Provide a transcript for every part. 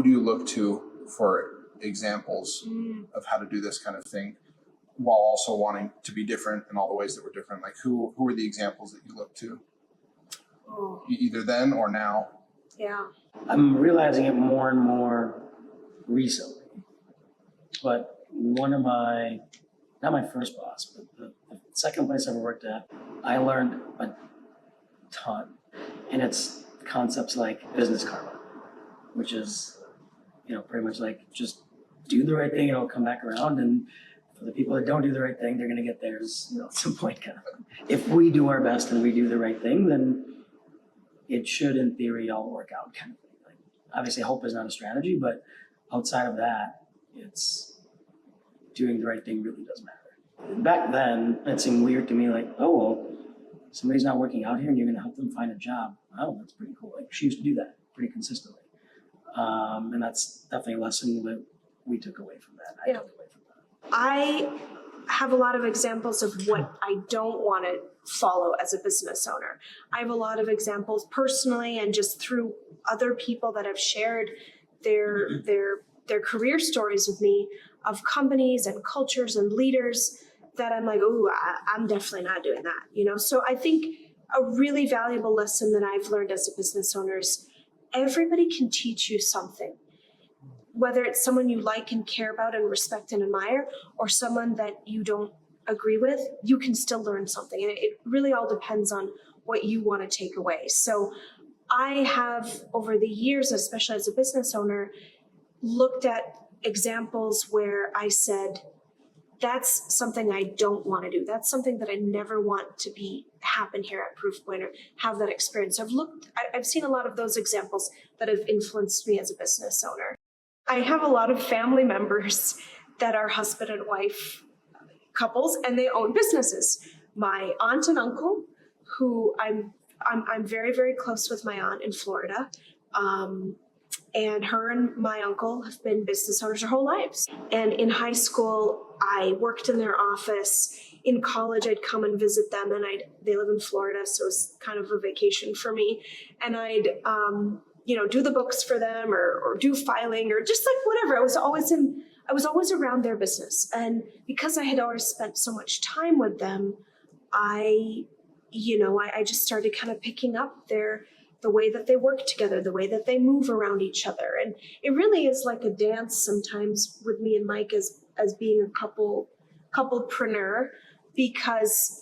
Who do you look to for examples of how to do this kind of thing while also wanting to be different in all the ways that we're different? Like who are the examples that you look to? Either then or now? Yeah. I'm realizing it more and more recently. But one of my, not my first boss, but the second place I ever worked at, I learned a ton. And it's concepts like business karma, which is, pretty much like just do the right thing and it'll come back around. And for the people that don't do the right thing, they're going to get theirs at some point. Kind of. If we do our best and we do the right thing, then it should, in theory, all work out kind of thing. Like, obviously, hope is not a strategy, but outside of that, it's doing the right thing really does matter. Back then, it seemed weird to me, like, oh, well, somebody's not working out here and you're going to help them find a job. Oh, that's pretty cool. Like, she used to do that pretty consistently. And that's definitely a lesson that we took away from that. I took away from that. I have a lot of examples of what I don't want to follow as a business owner. I have a lot of examples personally and just through other people that have shared their career stories with me of companies and cultures and leaders that I'm like, oh, I'm definitely not doing that, So I think a really valuable lesson that I've learned as a business owner is everybody can teach you something. Whether it's someone you like and care about and respect and admire, or someone that you don't agree with, you can still learn something. And it really all depends on what you want to take away. So I have, over the years, especially as a business owner, looked at examples where I said, that's something I don't want to do. That's something that I never want to happen here at Proofpoint or have that experience. I've seen a lot of those examples that have influenced me as a business owner. I have a lot of family members that are husband and wife couples, and they own businesses. My aunt and uncle, who I'm very, very close with my aunt in Florida, and her and my uncle have been business owners their whole lives. And in high school, I worked in their office. In college, I'd come and visit them, and they live in Florida, so it's kind of a vacation for me. And I'd do the books for them or do filing or just like whatever. I was always around their business. And because I had already spent so much time with them, I just started kind of picking up the way that they work together, the way that they move around each other. And it really is like a dance sometimes with me and Mike as being a couplepreneur, because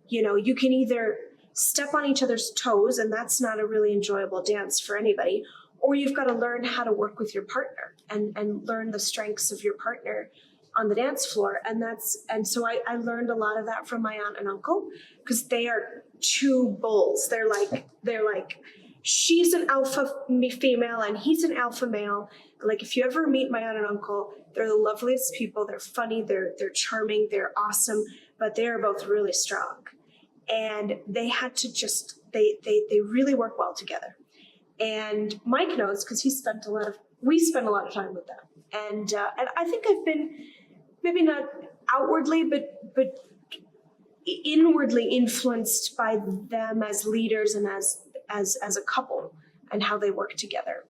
you can either step on each other's toes, and that's not a really enjoyable dance for anybody, or you've got to learn how to work with your partner and learn the strengths of your partner on the dance floor. And so I learned a lot of that from my aunt and uncle, because they are two bulls. They're like she's an alpha female and he's an alpha male. Like, if you ever meet my aunt and uncle, they're the loveliest people. They're funny, they're charming, they're awesome, but they are both really strong. And they had to they really work well together. And Mike knows, because we spent a lot of time with them. And I think I've been maybe not outwardly, but inwardly influenced by them as leaders and as a couple and how they work together.